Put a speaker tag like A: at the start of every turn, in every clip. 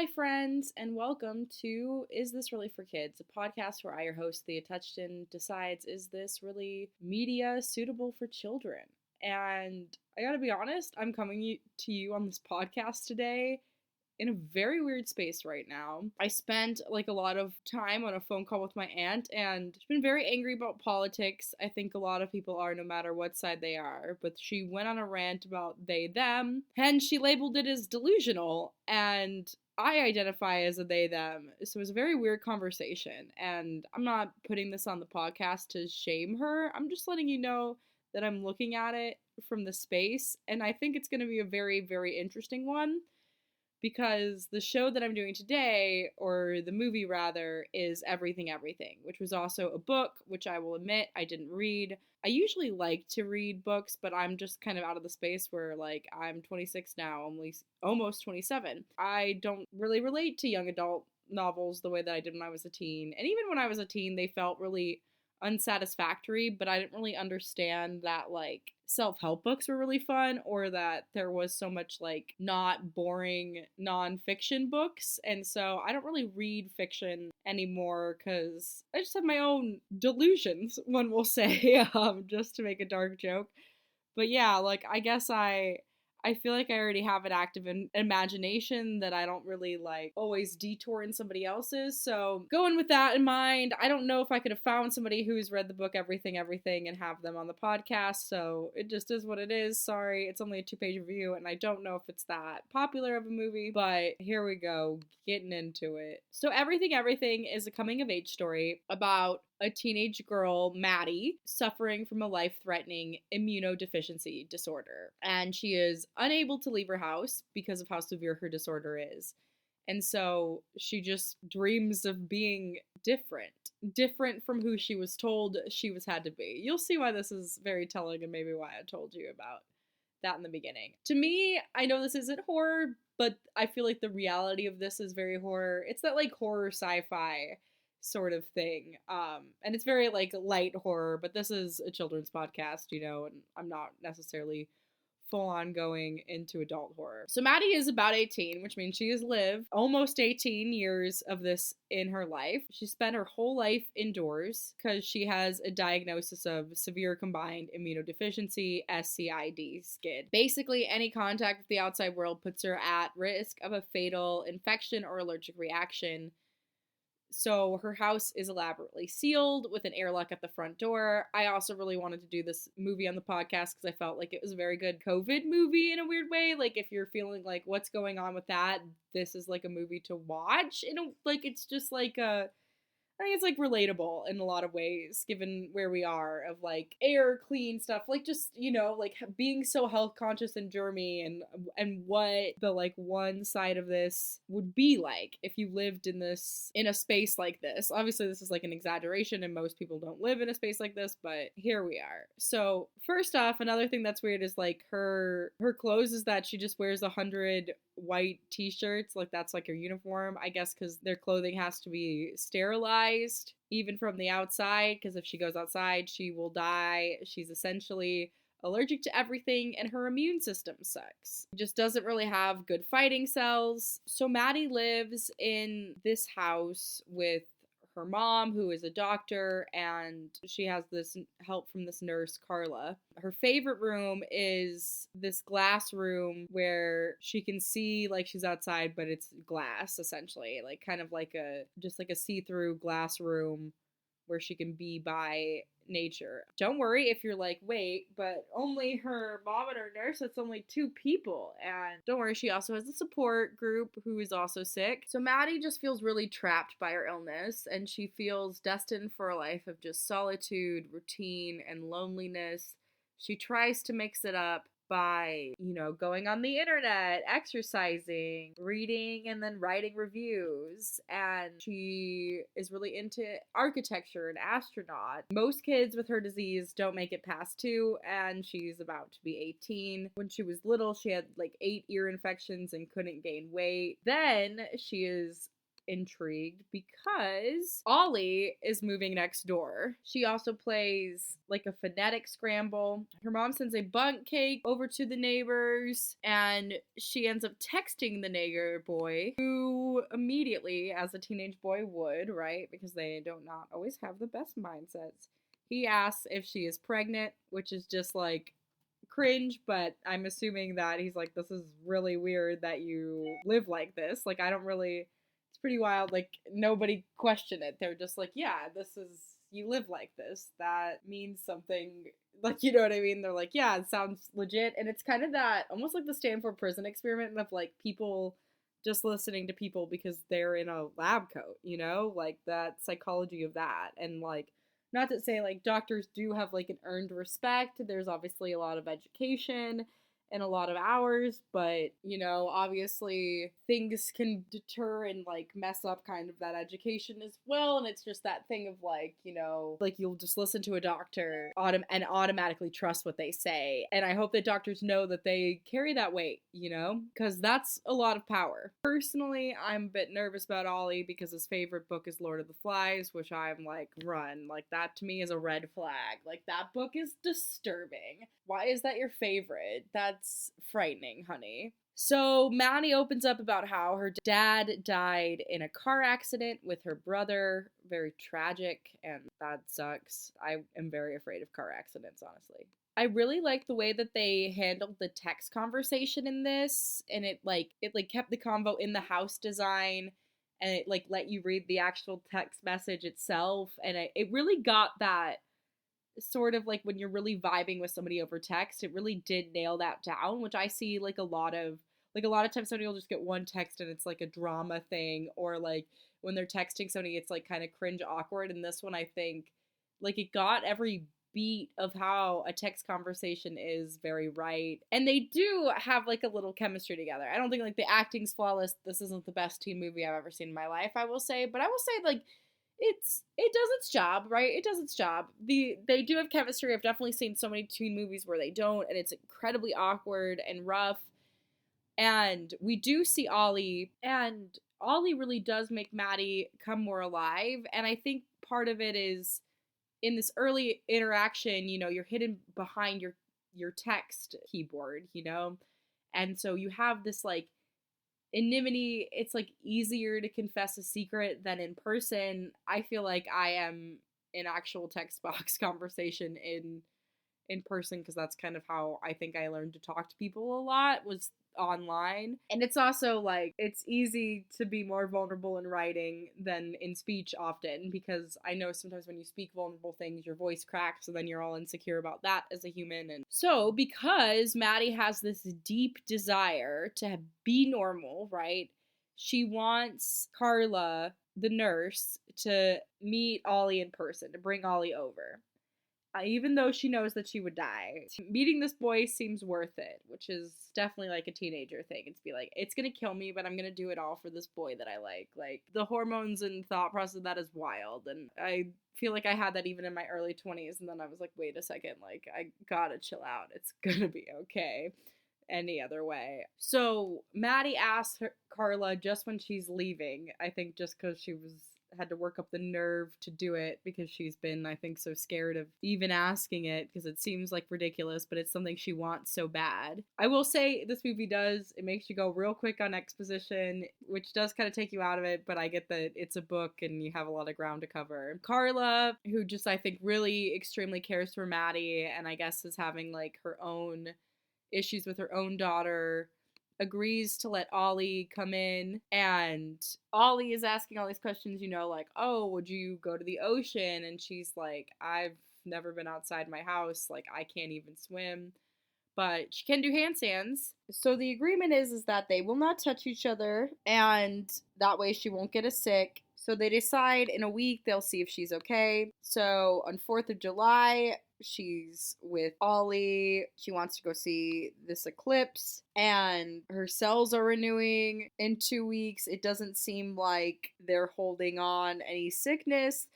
A: Hi, friends, and welcome to Is This Really for Kids, a podcast where I, your host, TheaTouchton, decides is this really media suitable for children? And I gotta be honest, I'm coming to you on this podcast today in a very weird space right now. I spent like a lot of time on a phone call with my aunt, and she's been very angry about politics. I think a lot of people are, no matter what side they are. But she went on a rant about they, them, and she labeled it as delusional. And I identify as a they, them. So it was a very weird conversation. And I'm not putting this on the podcast to shame her. I'm just letting you know that I'm looking at it from the space. And I think it's going to be a very, very interesting one, because the show that I'm doing today, or the movie rather, is Everything Everything, which was also a book, which I will admit I didn't read. I usually like to read books, but I'm just kind of out of the space where, like, I'm 26 now, almost 27. I don't really relate to young adult novels the way that I did when I was a teen. And even when I was a teen, they felt really unsatisfactory, but I didn't really understand that, like, self-help books were really fun, or that there was so much, like, not boring nonfiction books. And so I don't really read fiction anymore because I just have my own delusions, one will say, just to make a dark joke. But yeah, like, I guess I feel like I already have an active imagination that I don't really, like, always detour in somebody else's. So going with that in mind, I don't know if I could have found somebody who's read the book Everything Everything and have them on the podcast. So it just is what it is. Sorry, it's only a 2-page review, and I don't know if it's that popular of a movie, but here we go, getting into it. So Everything Everything is a coming of age story about a teenage girl, Maddie, suffering from a life-threatening immunodeficiency disorder. And she is unable to leave her house because of how severe her disorder is. And so she just dreams of being different from who she was told she was had to be. You'll see why this is very telling, and maybe why I told you about that in the beginning. To me, I know this isn't horror, but I feel like the reality of this is very horror. It's that, like, horror sci-fi sort of thing. And it's very, like, light horror, but this is a children's podcast, and I'm not necessarily full on going into adult horror. So Maddie is about 18, which means she has lived almost 18 years of this in her life. She spent her whole life indoors because she has a diagnosis of severe combined immunodeficiency, SCID, SCID. Basically, any contact with the outside world puts her at risk of a fatal infection or allergic reaction. So her house is elaborately sealed with an airlock at the front door. I also really wanted to do this movie on the podcast because I felt like it was a very good COVID movie in a weird way. Like, if you're feeling like what's going on with that, this is like a movie to watch. It's just like I think it's, like, relatable in a lot of ways, given where we are, of, like, air, clean stuff, like, just, like, being so health conscious and germy, and what the, like, one side of this would be like if you lived in a space like this. Obviously, this is, like, an exaggeration, and most people don't live in a space like this, but here we are. So first off, another thing that's weird is, like, her clothes is that she just wears 100 white t-shirts, like, that's like her uniform, I guess, because their clothing has to be sterilized even from the outside, because if she goes outside she will die. She's essentially allergic to everything, and her immune system sucks. She just doesn't really have good fighting cells. So Maddie lives in this house with her mom, who is a doctor, and she has this help from this nurse, Carla. Her favorite room is this glass room where she can see, like, she's outside, but it's glass, essentially. Like, kind of like just like a see-through glass room where she can be by nature. Don't worry if you're like, wait, but only her mom and her nurse, that's only 2 people. And don't worry, she also has a support group who is also sick. So Maddie just feels really trapped by her illness, and she feels destined for a life of just solitude, routine, and loneliness. She tries to mix it up by, going on the internet, exercising, reading, and then writing reviews. And she is really into architecture and astronaut. Most kids with her disease don't make it past 2, and she's about to be 18. When she was little, she had like 8 ear infections and couldn't gain weight. Then she is intrigued because Ollie is moving next door. She also plays like a phonetic scramble. Her mom sends a bundt cake over to the neighbors, and she ends up texting the neighbor boy, who immediately, as a teenage boy would, right? Because they don't not always have the best mindsets. He asks if she is pregnant, which is just like cringe, but I'm assuming that he's like, this is really weird that you live like this. Like, I don't really, it's pretty wild. Like, nobody questioned it. They're just like, yeah, this is, you live like this. That means something. Like, you know what I mean? They're like, yeah, it sounds legit. And it's kind of that, almost like the Stanford prison experiment of like people just listening to people because they're in a lab coat, you know? Like, that psychology of that. And like, not to say like doctors do have like an earned respect. There's obviously a lot of education and a lot of hours, but you know, obviously things can deter and like mess up kind of that education as well. And it's just that thing of like, you know, like you'll just listen to a doctor and automatically trust what they say. And I hope that doctors know that they carry that weight, you know, because that's a lot of power. Personally, I'm a bit nervous about Ollie because his favorite book is Lord of the Flies, which I'm like, run. Like, that to me is a red flag. Like, that book is disturbing. Why is that your favorite? That's frightening, honey. So Maddie opens up about how her dad died in a car accident with her brother. Very tragic, and that sucks. I am very afraid of car accidents, honestly. I really like the way that they handled the text conversation in this, and it kept the convo in the house design, and it like let you read the actual text message itself, and it really got that sort of like when you're really vibing with somebody over text. It really did nail that down, which I see like a lot of times somebody will just get one text and it's like a drama thing, or like when they're texting somebody it's like kind of cringe awkward. And this one, I think, like, it got every beat of how a text conversation is very right, and they do have like a little chemistry together. I don't think like the acting's flawless. This isn't the best teen movie I've ever seen in my life, I will say, but I will say like it does its job, right? It does its job. They do have chemistry. I've definitely seen so many teen movies where they don't, and it's incredibly awkward and rough. And we do see Ollie, and Ollie really does make Maddie come more alive. And I think part of it is in this early interaction, you know, you're hidden behind your text keyboard, you know? And so you have this like anonymity. It's like easier to confess a secret than in person. I feel like I am in actual text box conversation in person, because that's kind of how I think I learned to talk to people a lot, was online. And it's also like it's easy to be more vulnerable in writing than in speech often, because I know sometimes when you speak vulnerable things your voice cracks, and then you're all insecure about that as a human. And so because Maddie has this deep desire to be normal, right, she wants Carla, the nurse, to meet Ollie in person, to bring Ollie over. Even though she knows that she would die, meeting this boy seems worth it, which is definitely like a teenager thing. It's be like, it's gonna kill me, but I'm gonna do it all for this boy that I like. Like, the hormones and thought process of that is wild, and I feel like I had that even in my early 20s, and then I was like, wait a second, like, I gotta chill out. It's gonna be okay any other way. So Maddie asks Carla just when she's leaving, I think just because she had to work up the nerve to do it, because she's been, I think, so scared of even asking it because it seems like ridiculous, but it's something she wants so bad. I will say this movie it makes you go real quick on exposition, which does kind of take you out of it, but I get that it's a book and you have a lot of ground to cover. Carla, who just, I think, really extremely cares for Maddie, and I guess is having like her own issues with her own daughter, agrees to let Ollie come in, and Ollie is asking all these questions, you know, like, oh, would you go to the ocean? And she's like, I've never been outside my house, like, I can't even swim, but she can do handstands. So the agreement is that they will not touch each other, and that way she won't get as sick. So they decide in a week they'll see if she's okay. So on 4th of July, she's with Ollie. She wants to go see this eclipse, and her cells are renewing in 2 weeks. It doesn't seem like they're holding on any sickness,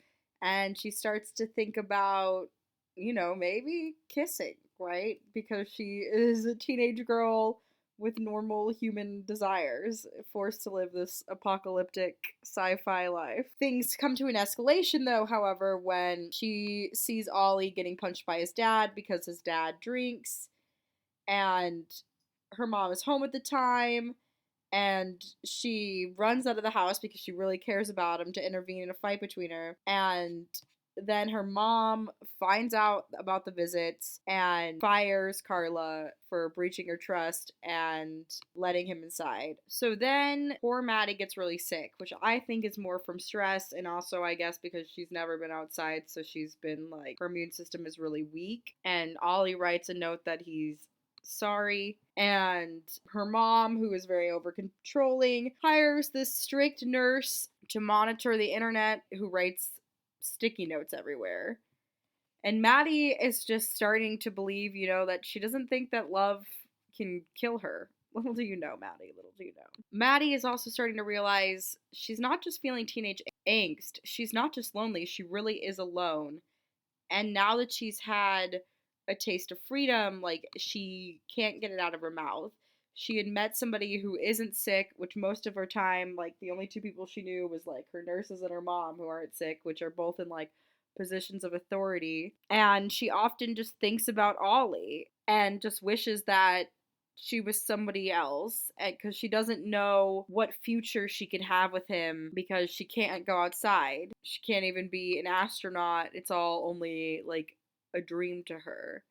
A: and she starts to think about, you know, maybe kissing, right? Because she is a teenage girl with normal human desires, forced to live this apocalyptic sci-fi life. Things come to an escalation though, however, when she sees Ollie getting punched by his dad because his dad drinks, and her mom is home at the time, and she runs out of the house because she really cares about him to intervene in a fight between her. And then her mom finds out about the visits and fires Carla for breaching her trust and letting him inside. So then poor Maddie gets really sick, which I think is more from stress, and also I guess because she's never been outside, so she's been like, her immune system is really weak. And Ollie writes a note that he's sorry, and her mom, who is very over controlling, hires this strict nurse to monitor the internet who writes sticky notes everywhere. And Maddie is just starting to believe, that she doesn't think that love can kill her. Little do you know, Maddie, little do you know. Maddie is also starting to realize she's not just feeling teenage angst, she's not just lonely, she really is alone. And now that she's had a taste of freedom, like, she can't get it out of her mouth. She had met somebody who isn't sick, which most of her time, like, the only two people she knew was, like, her nurses and her mom, who aren't sick, which are both in, like, positions of authority. And she often just thinks about Ollie and just wishes that she was somebody else, because she doesn't know what future she could have with him because she can't go outside. She can't even be an astronaut. It's all only like a dream to her.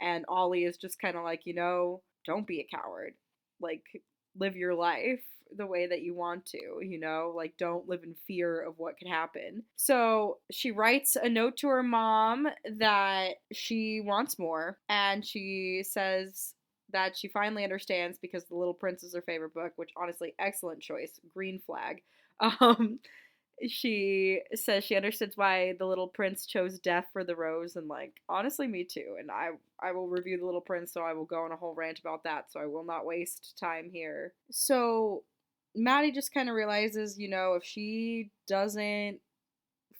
A: And Ollie is just kind of like, don't be a coward. Like, live your life the way that you want to, like, don't live in fear of what could happen. So she writes a note to her mom that she wants more, and she says that she finally understands because The Little Prince is her favorite book, which honestly, excellent choice, green flag. She says she understands why the Little Prince chose death for the rose, and like, honestly, me too. And I will review The Little Prince, so I will go on a whole rant about that, so I will not waste time here. So Maddie just kind of realizes, if she doesn't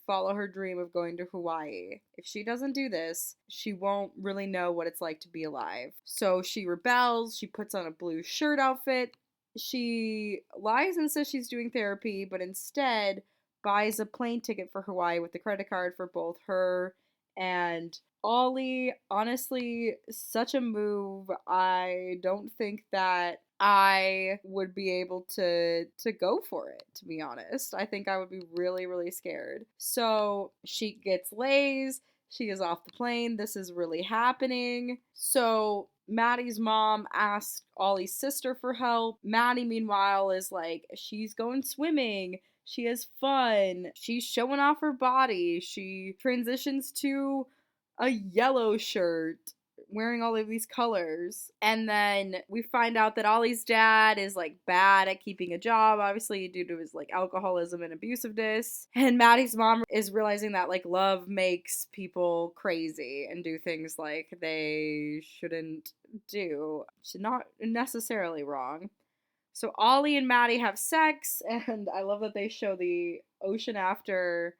A: follow her dream of going to Hawaii, if she doesn't do this, she won't really know what it's like to be alive. So she rebels, she puts on a blue shirt outfit, she lies and says she's doing therapy, but instead buys a plane ticket for Hawaii with the credit card for both her and Ollie. Honestly, such a move. I don't think that I would be able to go for it, to be honest. I think I would be really, really scared. So she gets lays, she is off the plane, this is really happening. So Maddie's mom asked Ollie's sister for help. Maddie, meanwhile, is like, she's going swimming, she has fun, she's showing off her body, she transitions to a yellow shirt, wearing all of these colors. And then we find out that Ollie's dad is like bad at keeping a job, obviously due to his like alcoholism and abusiveness. And Maddie's mom is realizing that like love makes people crazy and do things like they shouldn't do. She's not necessarily wrong. So Ollie and Maddie have sex, and I love that they show the ocean after.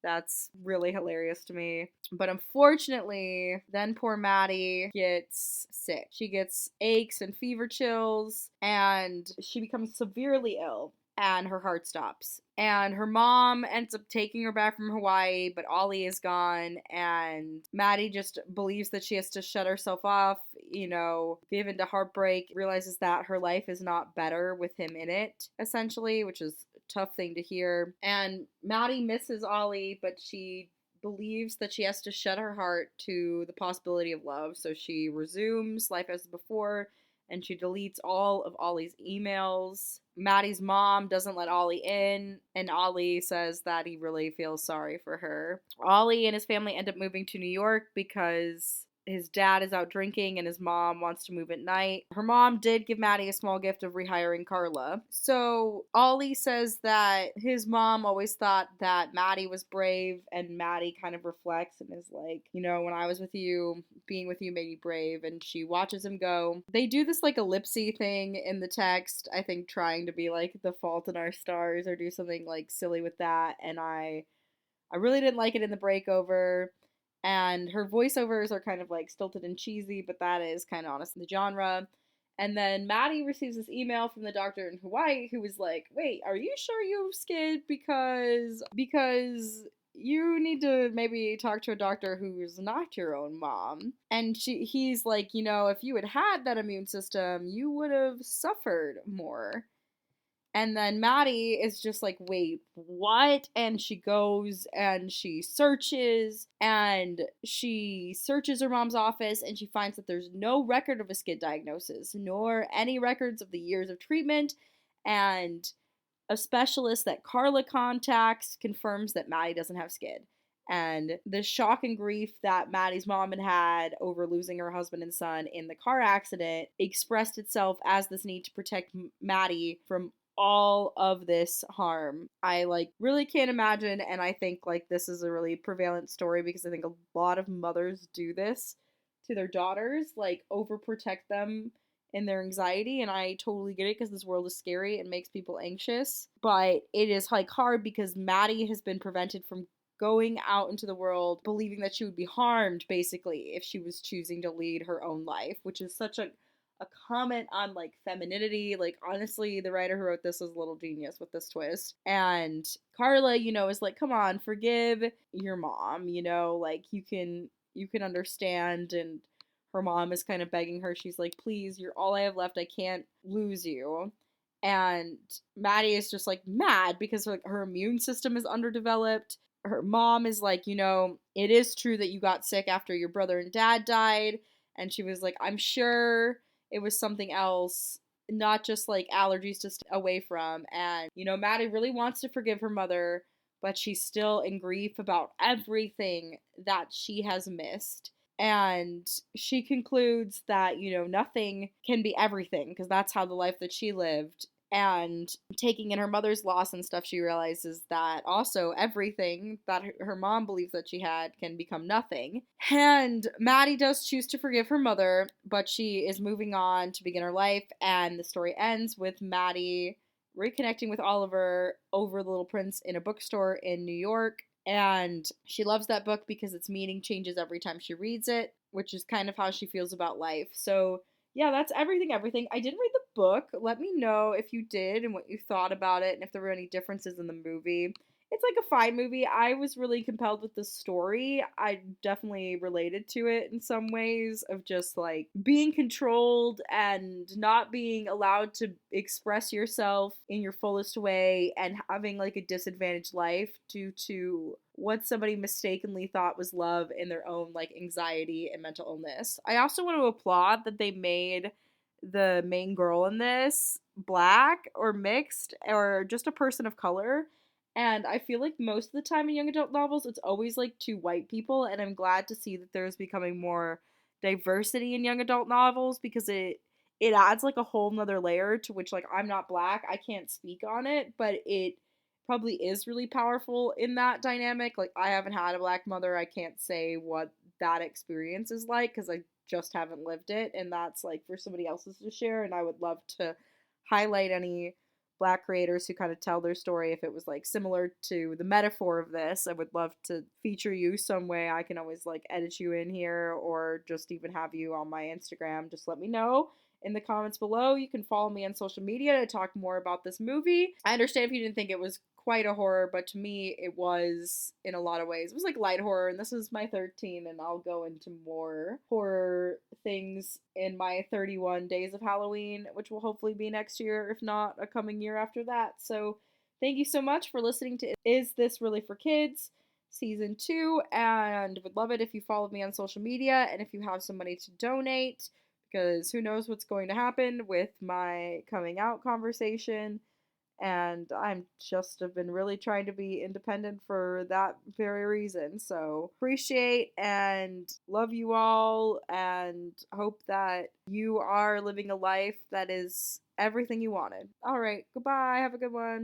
A: That's really hilarious to me. But unfortunately, then poor Maddie gets sick. She gets aches and fever chills, and she becomes severely ill, and her heart stops. And her mom ends up taking her back from Hawaii, but Ollie is gone, and Maddie just believes that she has to shut herself off, give into heartbreak, realizes that her life is not better with him in it, essentially, which is tough thing to hear. And Maddie misses Ollie, but she believes that she has to shut her heart to the possibility of love. So she resumes life as before, and she deletes all of Ollie's emails. Maddie's mom doesn't let Ollie in, and Ollie says that he really feels sorry for her. Ollie and his family end up moving to New York because his dad is out drinking and his mom wants to move at night. Her mom did give Maddie a small gift of rehiring Carla. So Ollie says that his mom always thought that Maddie was brave, and Maddie kind of reflects and is like, when I was with you, being with you made me brave, and she watches him go. They do this like ellipsy thing in the text, I think trying to be like The Fault in Our Stars or do something like silly with that, and I really didn't like it in the breakover. And her voiceovers are kind of like stilted and cheesy, but that is kind of honest in the genre. And then Maddie receives this email from the doctor in Hawaii who was like, "Wait, are you sure you have SCID? Because you need to maybe talk to a doctor who's not your own mom." And he's like, if you had had that immune system, you would have suffered more. And then Maddie is just like, "Wait, what?" And she goes and she searches her mom's office, and she finds that there's no record of a SCID diagnosis, nor any records of the years of treatment. And a specialist that Carla contacts confirms that Maddie doesn't have SCID. And the shock and grief that Maddie's mom had over losing her husband and son in the car accident expressed itself as this need to protect Maddie from all of this harm. I really can't imagine, and I think this is a really prevalent story because I think a lot of mothers do this to their daughters, overprotect them in their anxiety, and I totally get it because this world is scary and makes people anxious. But it is hard because Maddie has been prevented from going out into the world believing that she would be harmed basically if she was choosing to lead her own life, which is such a comment on femininity. Honestly, the writer who wrote this was a little genius with this twist. And Carla, is like, "Come on, forgive your mom, you can understand." And her mom is kind of begging her. She's like, "Please, you're all I have left. I can't lose you." And Maddie is just mad because her immune system is underdeveloped. Her mom is like, "It is true that you got sick after your brother and dad died." And she was like, "I'm sure it was something else, not just allergies to stay away from." And, Maddie really wants to forgive her mother, but she's still in grief about everything that she has missed. And she concludes that, nothing can be everything because that's how the life that she lived. And taking in her mother's loss and stuff, she realizes that also everything that her mom believes that she had can become nothing. And Maddie does choose to forgive her mother, but she is moving on to begin her life. And the story ends with Maddie reconnecting with Oliver over The Little Prince in a bookstore in New York. And she loves that book because its meaning changes every time she reads it, which is kind of how she feels about life. So, yeah, that's everything. I didn't read the book. Let me know if you did and what you thought about it and if there were any differences in the movie. It's a fine movie. I was really compelled with the story. I definitely related to it in some ways of just being controlled and not being allowed to express yourself in your fullest way and having a disadvantaged life due to what somebody mistakenly thought was love in their own anxiety and mental illness. I also want to applaud that they made the main girl in this black or mixed or just a person of color. And I feel most of the time in young adult novels, it's always two white people. And I'm glad to see that there's becoming more diversity in young adult novels because it adds a whole nother layer to which I'm not black. I can't speak on it, but it probably is really powerful in that dynamic. I haven't had a black mother. I can't say what that experience is like because I just haven't lived it. And that's for somebody else's to share. And I would love to highlight any black creators who kind of tell their story if it was similar to the metaphor of this. I would love to feature you some way. I can always edit you in here or just even have you on my Instagram. Just let me know in the comments below. You can follow me on social media to talk more about this movie. I understand if you didn't think it was quite a horror, but to me it was in a lot of ways. It was light horror, and this is my 13, and I'll go into more horror things in my 31 days of Halloween, which will hopefully be next year, if not a coming year after that. So thank you so much for listening to Is This Really for Kids? Season 2, and would love it if you followed me on social media and if you have some money to donate, because who knows what's going to happen with my coming out conversation. And I'm just have been really trying to be independent for that very reason. So appreciate and love you all and hope that you are living a life that is everything you wanted. All right, goodbye. Have a good one.